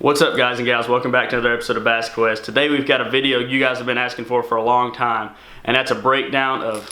What's up, guys and gals? Welcome back to another episode of BassQuest. Today we've got a video you guys have been asking for a long time, and that's a breakdown of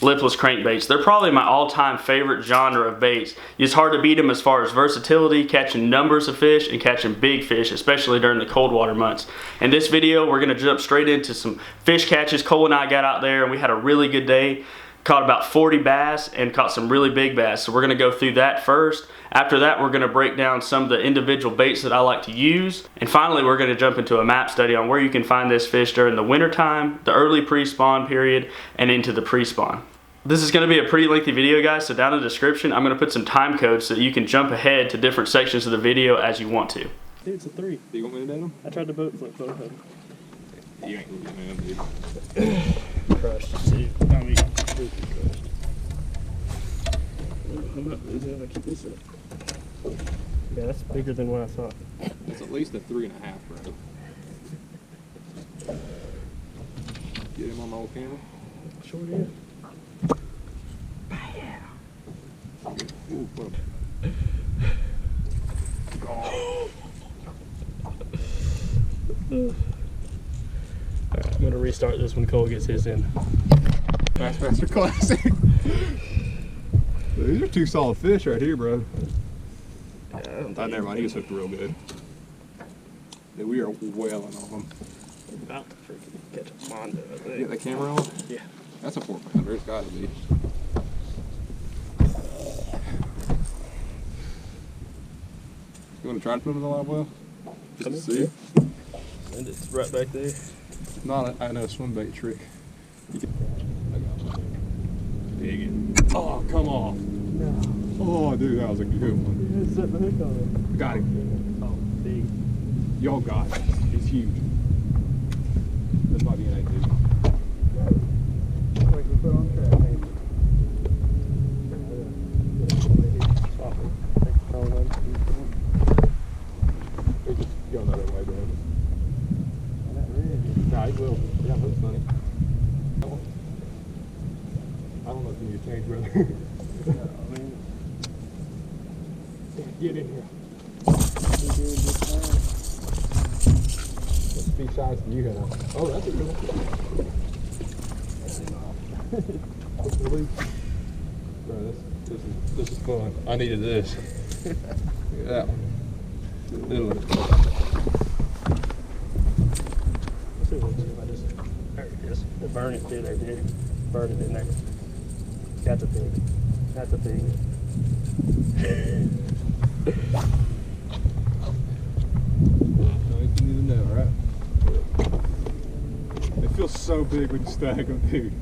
lipless crankbaits. They're probably my all-time favorite genre of baits. It's hard to beat them as far as versatility, catching numbers of fish, and catching big fish, especially during the cold water months. In this video, we're going to jump straight into some fish catches. Cole and I got out there, and we had a really good day. Caught about 40 bass and caught some really big bass. So we're going to go through that first. After that, we're going to break down some of the individual baits that I like to use. And finally, we're going to jump into a map study on where you can find this fish during the winter time, the early pre-spawn period, and into the pre-spawn. This is going to be a pretty lengthy video, guys, so down in the description, I'm going to put some time codes so that you can jump ahead to different sections of the video as you want to. Dude, it's a 3. Do you want me to do them? I tried to boat flip both of them. You ain't gonna get me, dude. Crushed, too. I mean, crushed. How about this? If I keep this up? Yeah, that's bigger than what I thought. It's at least a 3.5, bro. Get him on the old camera? Sure is. Ooh, put him. Alright, I'm gonna restart this when Cole gets his in. Bassmaster Classic. These are 2 solid fish right here, bro. Never mind, he was hooked real good. Dude, we are wailing on them. We're about to freaking catch a mondo, I think. Get that camera on? Yeah. That's a 4-pounder, it's gotta be. You wanna try to put him in the live well? Just to see? And it's right back there. No, I know a swim bait trick. Dig it. Oh, come on. No. Oh, dude, that was a good one. You just set the hook on it. Got him. Oh, big. Y'all got it. It's huge. This might be an 8, dude. Wait, we put on track, maybe. Go another way, bro. Nah, he will. Yeah, looks funny. I don't know if you need to change, brother. Get in here. What speed size do you have? Oh, that's a good one. Bro, this is fun. I needed this. Look at that one. There it is. Burn it too, there, dude. Burn it in there. That's a pig. That's a pig. You need to know, right? They feel so big when you stack them, dude.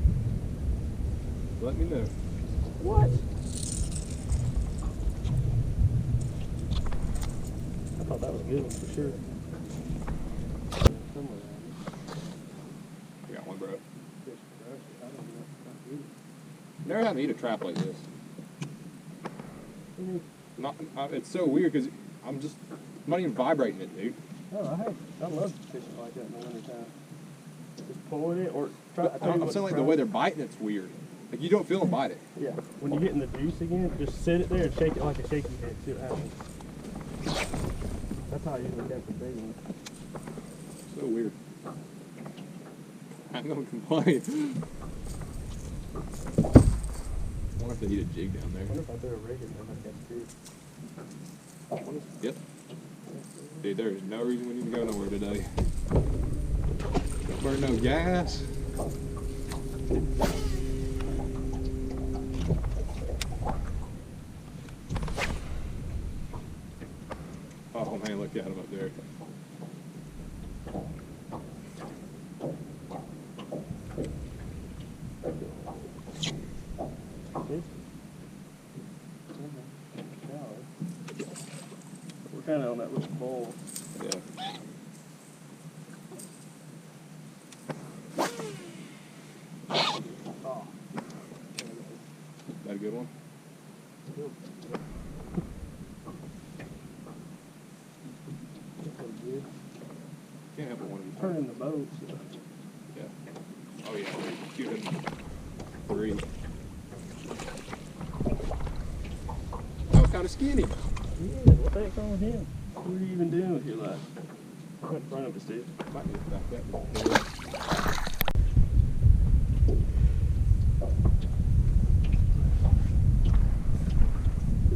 Let me know. What? I thought that was a good one for sure. I got one, bro. Never had me eat a trap like this. It's so weird because I'm not even vibrating it, dude. Oh, I love fishing like that in the winter time. Just pulling it or try. I'm saying like the way they're biting, it's weird. Like you don't feel them bite it. Yeah. When you get in the juice again, just sit it there and shake it like a shaky head. See what happens. That's how I usually catch the big one. So weird. I'm gonna complain. I wonder if they eat a jig down there. I wonder if I throw a rig in there, I catch a Yep. Dude, there is no reason we need to go nowhere today. Don't burn no gas. Oh man, look at him up there. We're kind of on that little bowl. Yeah. Oh. That a good one? Good. Can't help but one of these. Turning the boat. So. Yeah. Oh yeah, cute him. 3. That was kind of skinny. Yeah, what the heck's wrong with him? What are you even doing with your line? Right in front of us, dude. Might be back that way.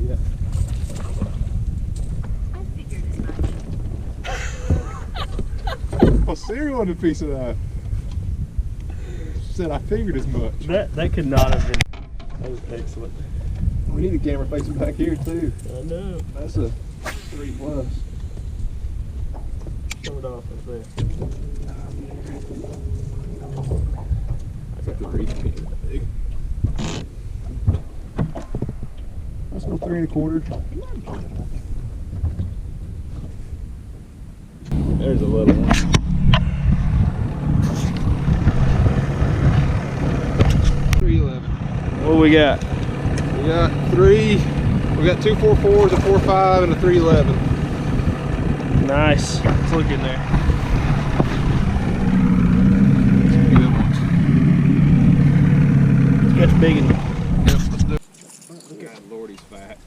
Yeah. I figured as much. Well, Siri wanted a piece of that. She said I figured as much. That could not have been. That was excellent. We need a camera facing back here too. I know. That's a 3+. Show it off right there. I got the reach being that big. Let's go 3 1/4. There's a little one. What we got? We got 3. We got 2 4.4s, a 4.5, and a 3.11. Nice. Let's look in there. Let's catch big one. Yep, let's do it. God, Lord, he's fat.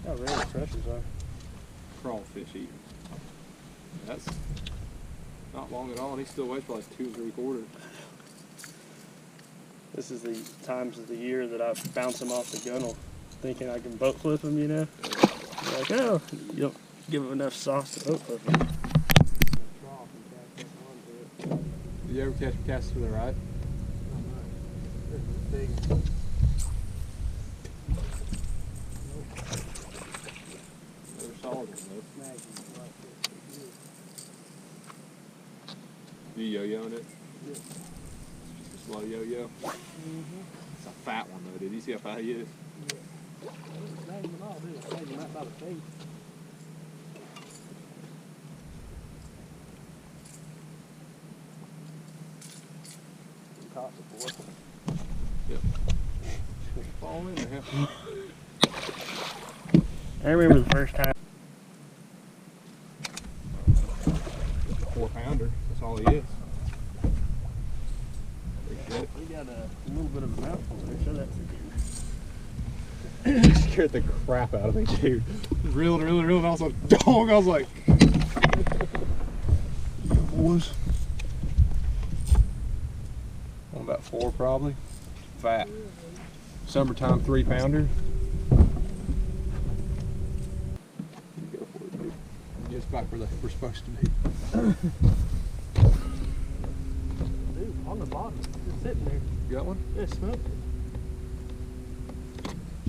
How rare the pressures are. Crawfish eating. That's not long at all, and he still weighs probably 2 3/4. This is the times of the year that I bounce them off the gunnel, thinking I can boat flip them, you know? You're like, oh, you don't give them enough sauce to boat flip them. Did you ever catch a cast to the right? Never saw them though. You yo-yoing it? Yeah. Just a slow yo-yo? It's a fat one though, did you see how fat he is? Yep. Fall in there. I remember the first time. 4-pounder, that's all he is. We got a little bit of a mouthful there, show that He scared the crap out of me, dude. Reeled, and I was like, dog, I was like, boys. On about 4 probably. Fat. Summertime 3-pounder. Go for it, dude. Just back where we're supposed to be. Dude, on the bottom, just sitting there. You got one? Yeah, smoked it.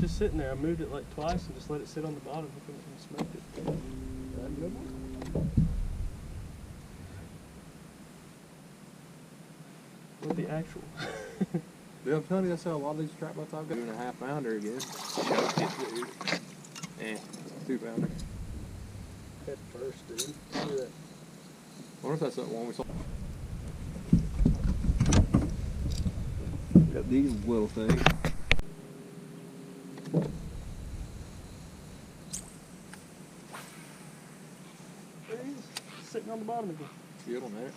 Just sitting there. I moved it like twice and just let it sit on the bottom and smoked it. That a good one? With the actual. Dude, I'm telling you, that's how a lot of these trap boats I've got. Doing a 1/2-pounder again. Choked it, dude. 2-pounder. Head first, dude. Look at that. I wonder if that's that one we saw. Got these little things. There he is, sitting on the bottom again. Good one there.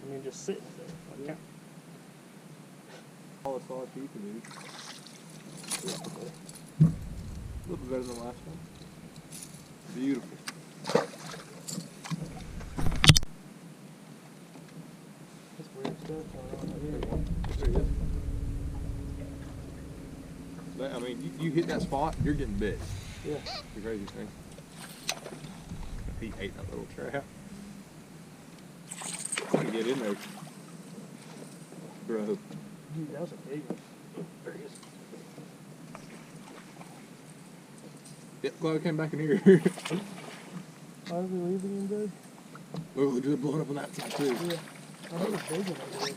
I mean, just sitting there. Like, yeah. All the size you can do. A little bit better than the last one. Beautiful. That's weird stuff going on right here. There he is. I mean, you hit that spot, you're getting bit. Yeah. The crazy thing. He ate that little trap. Gotta get in there, bro. Dude, that was a big one. There he is. Yep, glad I came back in here. Why did we leave again, dude? Look, it just blowing up on that side too. Yeah. I heard a big one over there.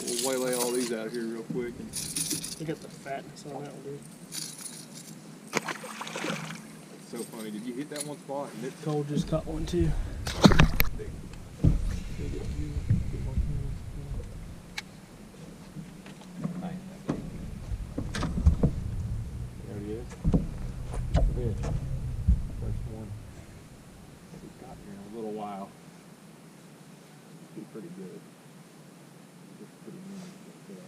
We'll waylay all these out here real quick. And We got the fatness on that one, dude. it's so funny. Did you hit that one spot and it Cole just caught one too. big? There he is. Good. First one. He's got here in a little while. good. It's pretty neat.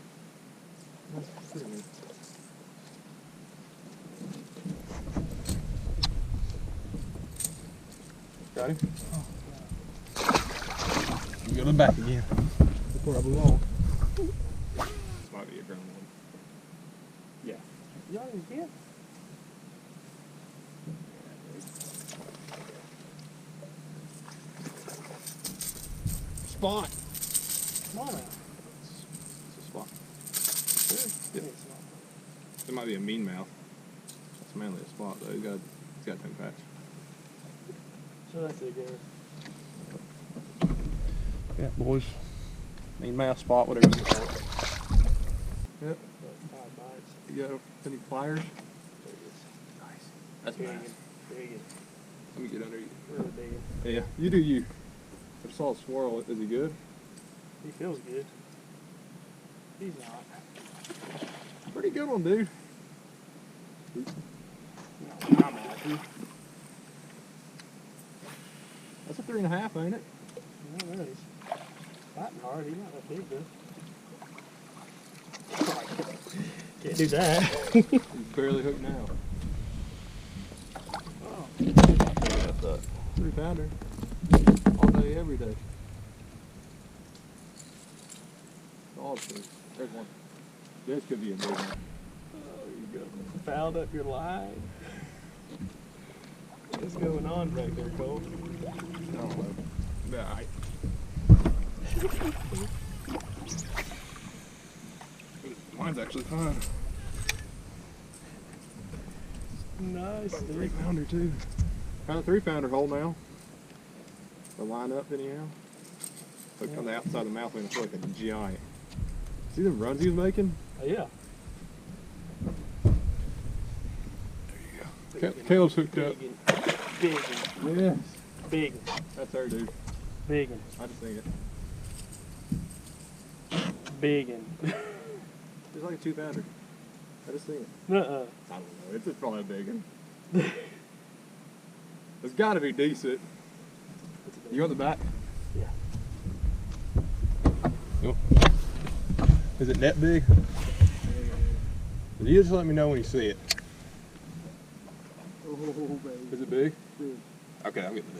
That's pretty neat. Got him? You got him back again. Before I belong. This might be a ground one. Yeah. Young again? Spot. Come on now. It's a spot. Yeah. It might be a mean mouth. It's mainly a spot though. He's got a tongue patch. So that's it, guys. Yeah, boys. Mean mouth spot, whatever you call it. Yep. 5 bites. You got any pliers? Nice. That's big. nice. Big. Let me get under you. Really big. Yeah, you do you. I saw a swirl. Is he good? He feels good. He's not. Pretty good one, dude. No, I'm happy. That's a 3.5, ain't it? No, that is. Fighting hard. He's not that big, though. Can't do that. He's barely hooked now. Oh. That's a 3-pounder. All day, every day. All true. There's one. This could be a big one. Oh, you go. Fouled up your line. What's going on back there, Cole? I don't know. Nah. Mine's actually fine. Nice, dude. 3-pounder too. Found a 3-pounder hole now. The line up anyhow. Hooked on the outside of the mouth and it's like a giant. See the runs he was making? Oh, yeah. Caleb's hooked up. Big. Yes. Big. That's her, dude. Big. I just think it. Big. It's like a 2-pounder. I just think it. Nuh-uh. I don't know. It's probably a big one. It's got to be decent. You on the back? Yeah. Yep. Is it that big? You just let me know when you see it. Oh, baby. Is it big? Big. Okay, I'll get the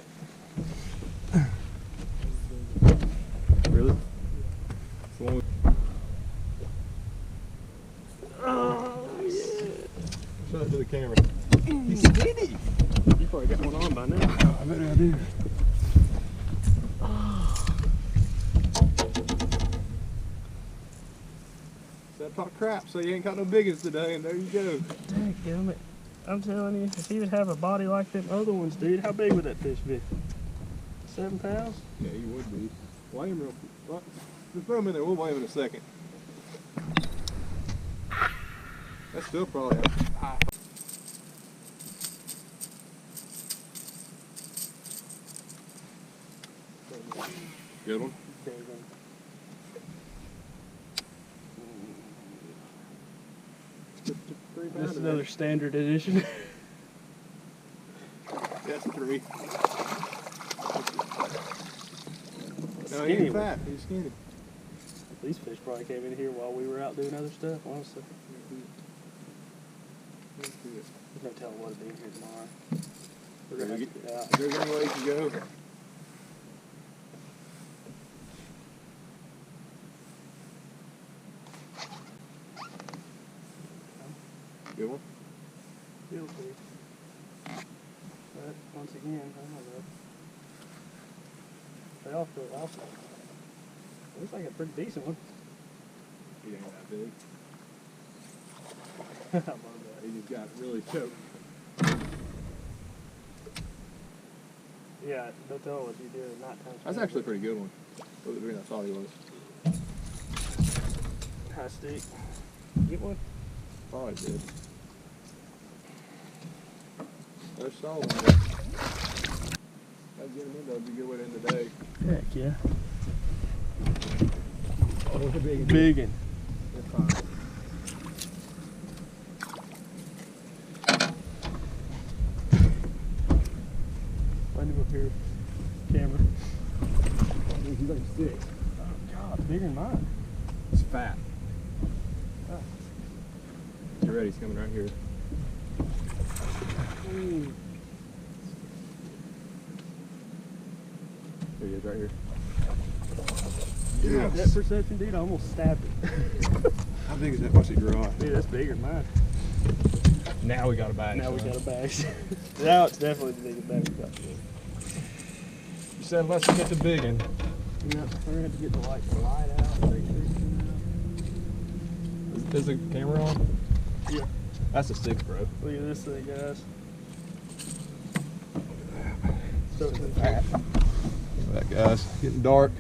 big. Really? It's the one with... Oh, yeah. Show that to the camera. He's skinny. You probably got one on by now. I bet I do. Said talk crap, so you ain't got no biggins today, and there you go. Damn it. I'm telling you, if he would have a body like them other ones, dude, how big would that fish be? 7 pounds? Yeah, he would be. Weigh him real quick. Just throw him in there. We'll weigh him in a second. That's still probably high. Good one. Big one. This is another standard edition. That's 3. No, he Skinny ain't one. fat. He's skinny. These fish probably came in here while we were out doing other stuff, honestly. There's no telling what'll be in here tomorrow. We're gonna have to get out. There's any way you can go. Good one. Feel free. But once again, I don't know. They all feel awesome. Looks like a pretty decent one. He ain't that big. I love that. He just got really choked. Yeah, don't tell what you do at nighttime. That's actually a pretty good one. What was the green? I thought he was. High stick. Get one? Thought I did. There's solid. I'd get him in, that'd be a good way to end the day. Heck yeah. Oh, it's a big one. Big one. It's fine. Find him up here. Camera. He's like 6. bigger than mine. It's fat. Oh. Get ready, he's coming right here. Ooh. There he is, right here. Yeah, that perception, dude, I almost stabbed it. How big is that mushy garage? Dude, that's bigger than mine. Now we got a bag. Now we got a bag. Now it's definitely the biggest bag we got today. You said let's get the big one. You know, we're gonna have to get the light out. Is the camera on? Yeah. That's a 6, bro. Look at this thing, guys. So Look at that, guys. Getting dark.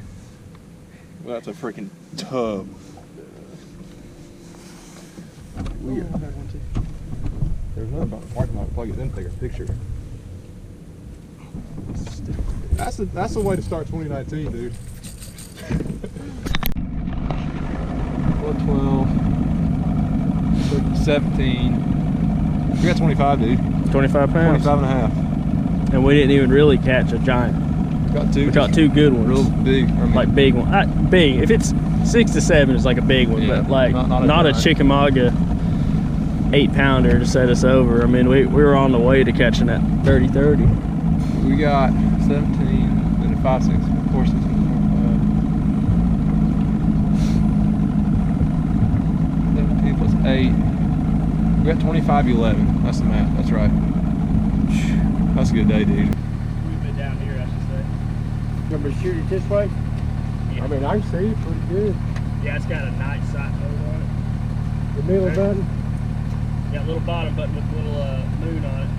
Well, that's a freaking tub. Weird. There's another about the parking lot. Plug it in, take a picture. That's the way to start 2019, dude. 12, 17. We got 25, dude. 25 pounds. 25 and a half. And we didn't even really catch a giant. We caught two good ones. Real big. Like big one. Big. If it's 6 to 7, it's like a big one. Yeah, but like not a giant. chickamauga 8-pounder to set us over. I mean, we were on the way to catching that 30-30. We got 17, then a 5, 6, 4, 6, 5. Plus 8. We got 25-11. That's the math. That's right. That's a good day, dude. We've been down here, I should say. You want me to shoot it this way? Yeah. I mean, I can see it pretty good. Yeah, it's got a nice sight mode on it. The middle button? Got a little bottom button with a little moon on it.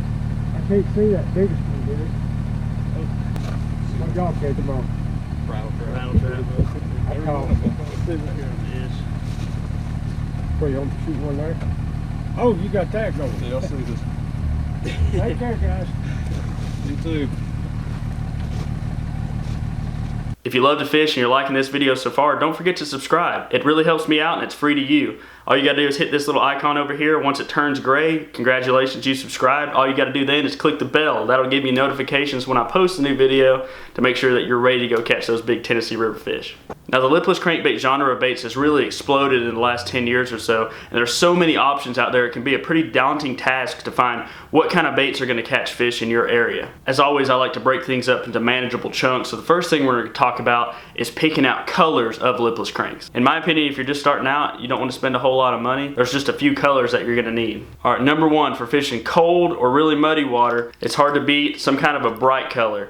I can't see that biggest one, dude. My job catch them all. Rattle trap mode. I call Let's see right here on the edge. Where, you want to shoot one there? Oh, you got that going. Yeah, I'll see this. Take care, guys. You too. If you love to fish and you're liking this video so far, don't forget to subscribe. It really helps me out and it's free to you. All you gotta do is hit this little icon over here. Once it turns gray, congratulations, you subscribed. All you gotta do then is click the bell. That'll give you notifications when I post a new video to make sure that you're ready to go catch those big Tennessee River fish. Now the lipless crankbait genre of baits has really exploded in the last 10 years or so, and there's so many options out there, it can be a pretty daunting task to find what kind of baits are gonna catch fish in your area. As always, I like to break things up into manageable chunks, so the first thing we're gonna talk about is picking out colors of lipless cranks. In my opinion, if you're just starting out, you don't wanna spend a whole lot of money, there's just a few colors that you're gonna need. All right, number one, for fishing cold or really muddy water, it's hard to beat some kind of a bright color.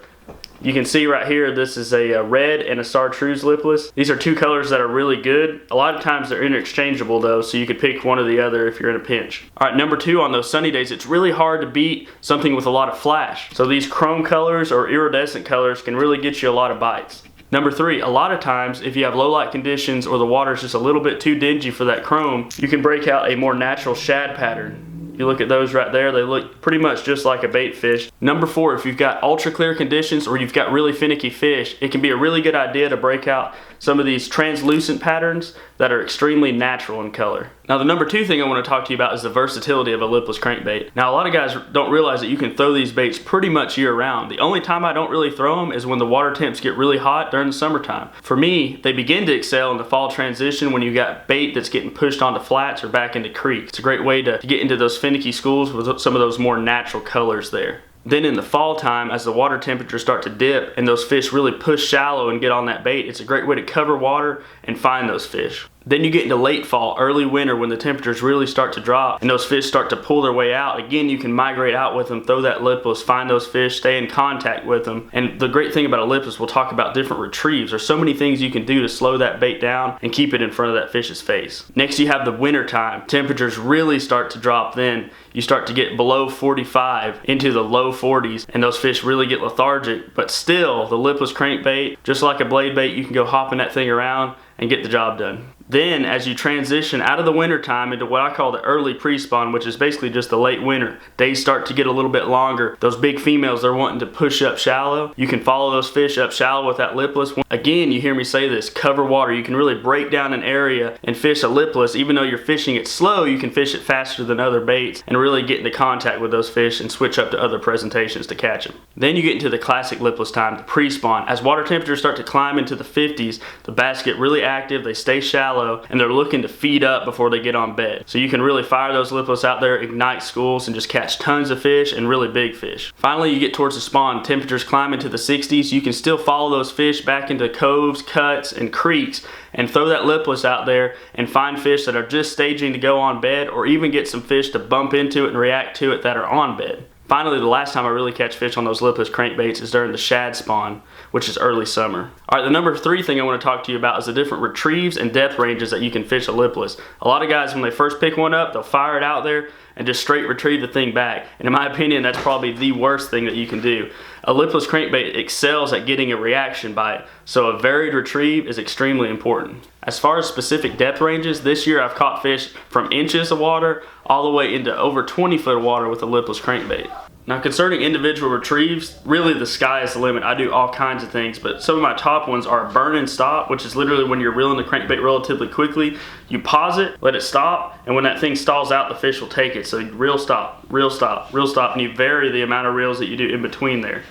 You can see right here, this is a red and a chartreuse lipless. These are two colors that are really good. A lot of times they're interchangeable though, so you could pick one or the other if you're in a pinch. All right, number two, on those sunny days, it's really hard to beat something with a lot of flash. So these chrome colors or iridescent colors can really get you a lot of bites. Number three, a lot of times if you have low light conditions or the water's just a little bit too dingy for that chrome, you can break out a more natural shad pattern. You look at those right there, they look pretty much just like a bait fish. Number four, if you've got ultra clear conditions or you've got really finicky fish, it can be a really good idea to break out some of these translucent patterns that are extremely natural in color. Now the number two thing I want to talk to you about is the versatility of a lipless crankbait. Now a lot of guys don't realize that you can throw these baits pretty much year round. The only time I don't really throw them is when the water temps get really hot during the summertime. For me, they begin to excel in the fall transition when you got bait that's getting pushed onto flats or back into creeks. It's a great way to get into those finicky schools with some of those more natural colors there. Then in the fall time, as the water temperatures start to dip and those fish really push shallow and get on that bait, it's a great way to cover water and find those fish. Then you get into late fall, early winter, when the temperatures really start to drop and those fish start to pull their way out. Again, you can migrate out with them, throw that lipless, find those fish, stay in contact with them. And the great thing about a lipless, we'll talk about different retrieves. There's so many things you can do to slow that bait down and keep it in front of that fish's face. Next, you have the winter time. Temperatures really start to drop then. You start to get below 45 into the low 40s and those fish really get lethargic, but still the lipless crankbait, just like a blade bait, you can go hopping that thing around and get the job done. Then as you transition out of the winter time into what I call the early pre-spawn, which is basically just the late winter, days start to get a little bit longer. Those big females, they're wanting to push up shallow. You can follow those fish up shallow with that lipless. Again, you hear me say this, cover water. You can really break down an area and fish a lipless. Even though you're fishing it slow, you can fish it faster than other baits and really get into contact with those fish and switch up to other presentations to catch them. Then you get into the classic lipless time, the pre-spawn. As water temperatures start to climb into the 50s, the bass get really active, they stay shallow, and they're looking to feed up before they get on bed. So you can really fire those lipless out there, ignite schools, and just catch tons of fish and really big fish. Finally, you get towards the spawn, temperatures climb into the 60s. You can still follow those fish back into coves, cuts, and creeks and throw that lipless out there and find fish that are just staging to go on bed, or even get some fish to bump into it and react to it that are on bed. Finally, the last time I really catch fish on those lipless crankbaits is during the shad spawn, which is early summer. All right, the number 3 thing I want to talk to you about is the different retrieves and depth ranges that you can fish a lipless. A lot of guys, when they first pick one up, they'll fire it out there and just straight retrieve the thing back. And in my opinion, that's probably the worst thing that you can do. A lipless crankbait excels at getting a reaction bite, so a varied retrieve is extremely important. As far as specific depth ranges, this year I've caught fish from inches of water all the way into over 20 foot of water with a lipless crankbait. Now, concerning individual retrieves, really the sky is the limit. I do all kinds of things, but some of my top ones are burn and stop, which is literally when you're reeling the crankbait relatively quickly. You pause it, let it stop, and when that thing stalls out, the fish will take it. So reel, stop, reel, stop, reel, stop, and you vary the amount of reels that you do in between there.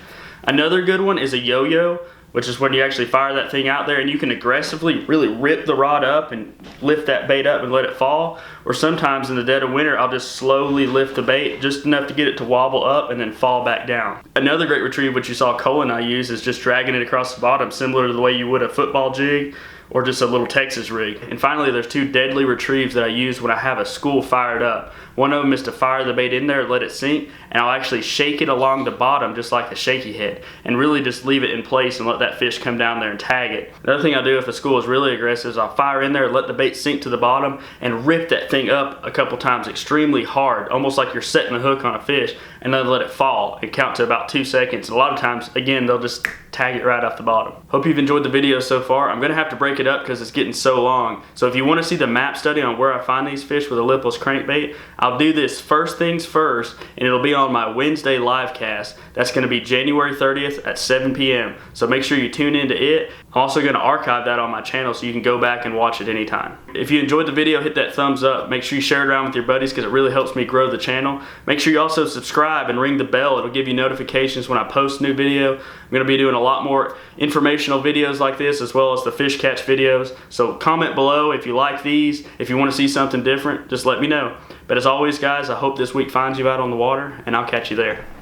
Another good one is a yo-yo, which is when you actually fire that thing out there and you can aggressively really rip the rod up and lift that bait up and let it fall. Or sometimes in the dead of winter, I'll just slowly lift the bait just enough to get it to wobble up and then fall back down. Another great retrieve, which you saw Cole and I use, is just dragging it across the bottom, similar to the way you would a football jig or just a little Texas rig. And finally, there's 2 deadly retrieves that I use when I have a school fired up. One of them is to fire the bait in there, let it sink, and I'll actually shake it along the bottom just like a shaky head, and really just leave it in place and let that fish come down there and tag it. Another thing I'll do if a school is really aggressive is I'll fire in there, let the bait sink to the bottom, and rip that thing up a couple times extremely hard, almost like you're setting the hook on a fish, and then let it fall and count to about 2 seconds. And a lot of times, again, they'll just tag it right off the bottom. Hope you've enjoyed the video so far. I'm gonna have to break it up because it's getting so long. So if you want to see the map study on where I find these fish with a lipless crankbait, I'll do this first things first, and it'll be on my Wednesday live cast. That's gonna be January 30th at 7 p.m. So make sure you tune into it. I'm also gonna archive that on my channel so you can go back and watch it anytime. If you enjoyed the video, hit that thumbs up. Make sure you share it around with your buddies because it really helps me grow the channel. Make sure you also subscribe and ring the bell. It'll give you notifications when I post a new video. I'm gonna be doing a lot more informational videos like this, as well as the fish catch videos. So comment below if you like these. If you want to see something different, just let me know. But as always, guys, I hope this week finds you out on the water, and I'll catch you there.